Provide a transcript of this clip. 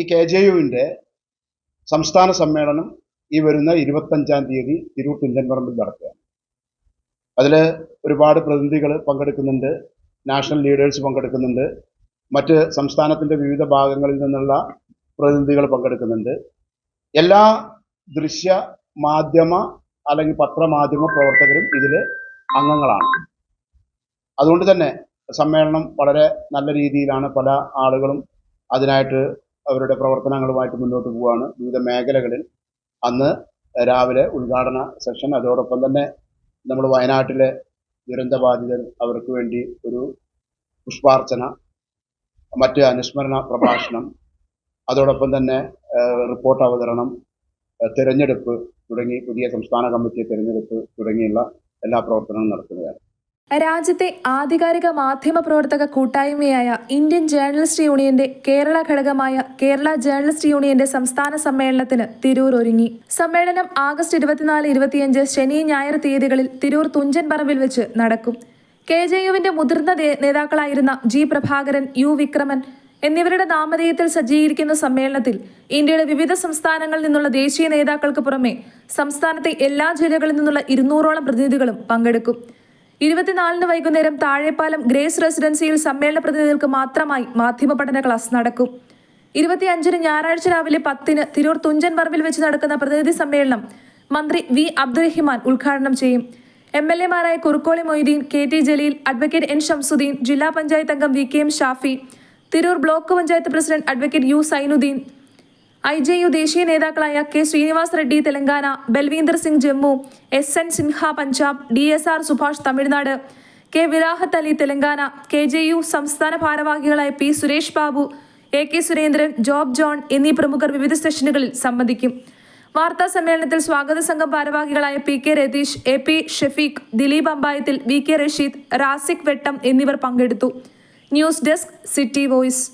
ഈ KJUവിൻ്റെ സംസ്ഥാന സമ്മേളനം ഈ വരുന്ന 25-ാം തീയതി തിരൂർ തുഞ്ചൻപറമ്പിൽ നടക്കുകയാണ്. അതിൽ ഒരുപാട് പ്രതിനിധികൾ പങ്കെടുക്കുന്നുണ്ട്, നാഷണൽ ലീഡേഴ്സ് പങ്കെടുക്കുന്നുണ്ട്, മറ്റ് സംസ്ഥാനത്തിൻ്റെ വിവിധ ഭാഗങ്ങളിൽ നിന്നുള്ള പ്രതിനിധികൾ പങ്കെടുക്കുന്നുണ്ട്. എല്ലാ ദൃശ്യ മാധ്യമ അല്ലെങ്കിൽ പത്രമാധ്യമ പ്രവർത്തകരും ഇതിൽ അംഗങ്ങളാണ്. അതുകൊണ്ട് തന്നെ സമ്മേളനം വളരെ നല്ല രീതിയിലാണ്. പല ആളുകളും അതിനായിട്ട് അവരുടെ പ്രവർത്തനങ്ങളുമായിട്ട് മുന്നോട്ട് പോവുകയാണ്. വിവിധ മേഖലകളിൽ അന്ന് രാവിലെ ഉദ്ഘാടന സെഷൻ, അതോടൊപ്പം തന്നെ നമ്മൾ വയനാട്ടിലെ ദുരന്തബാധിതർ അവർക്ക് വേണ്ടി ഒരു പുഷ്പാർച്ചന, മറ്റ് അനുസ്മരണ പ്രഭാഷണം, അതോടൊപ്പം തന്നെ റിപ്പോർട്ട് അവതരണം, തിരഞ്ഞെടുപ്പ് തുടങ്ങി പുതിയ സംസ്ഥാന കമ്മിറ്റി തിരഞ്ഞെടുപ്പ് തുടങ്ങിയുള്ള എല്ലാ പ്രവർത്തനങ്ങളും നടത്തുന്നതാണ്. രാജ്യത്തെ ആധികാരിക മാധ്യമ പ്രവർത്തക കൂട്ടായ്മയായ ഇന്ത്യൻ ജേർണലിസ്റ്റ് യൂണിയന്റെ കേരള ഘടകമായ കേരള ജേർണലിസ്റ്റ് യൂണിയന്റെ സംസ്ഥാന സമ്മേളനത്തിന് തിരൂർ ഒരുങ്ങി. സമ്മേളനം ആഗസ്റ്റ് 24-25 ശനി ഞായർ തീയതികളിൽ തിരൂർ തുഞ്ചൻ പറമ്പിൽ വെച്ച് നടക്കും. KJUവിന്റെ മുതിർന്ന നേതാക്കളായിരുന്ന G. പ്രഭാകരൻ, U. വിക്രമൻ എന്നിവരുടെ നാമധേയത്തിൽ സജ്ജീകരിക്കുന്ന സമ്മേളനത്തിൽ ഇന്ത്യയുടെ വിവിധ സംസ്ഥാനങ്ങളിൽ നിന്നുള്ള ദേശീയ നേതാക്കൾക്ക് പുറമെ സംസ്ഥാനത്തെ എല്ലാ ജില്ലകളിൽ നിന്നുള്ള 200ഓളം പ്രതിനിധികളും പങ്കെടുക്കും. 24-ന് വൈകുന്നേരം താഴെപ്പാലം ഗ്രേസ് റെസിഡൻസിയിൽ സമ്മേളന പ്രതിനിധികൾക്ക് മാത്രമായി മാധ്യമ പഠന ക്ലാസ് നടക്കും. 25-ന് ഞായറാഴ്ച രാവിലെ 10-ന് തിരൂർ തുഞ്ചൻ പറമ്പിൽ വെച്ച് നടക്കുന്ന പ്രതിനിധി സമ്മേളനം മന്ത്രി V. അബ്ദുറഹിമാൻ ഉദ്ഘാടനം ചെയ്യും. MLA-മാരായ Kurukkoli Moideen, KT Jaleel, advocate N. Shamsuddin, ജില്ലാ പഞ്ചായത്ത് അംഗം VKM Shafi, Tirur block panchayat president advocate U. Sainuddin, IJU ദേശീയ നേതാക്കളായ K. Srinivas Reddy Telangana, Balvinder Singh Jammu, SN. Sinha Punjab, DSR Subhash Tamil Nadu, K. വിരാഹത്ത് Ali Telangana, KJU സംസ്ഥാന ഭാരവാഹികളായ P. Suresh Babu, AK. Surendran, job John എന്നീ പ്രമുഖർ വിവിധ സെഷനുകളിൽ സംബന്ധിക്കും. വാർത്താ സമ്മേളനത്തിൽ സ്വാഗത സംഘം ഭാരവാഹികളായ PK Ratheesh, AP Shefeeq, Dileep അമ്പായത്തിൽ, VK Rasheed, Raziq വെട്ടം എന്നിവർ പങ്കെടുത്തു. News desk, city voice.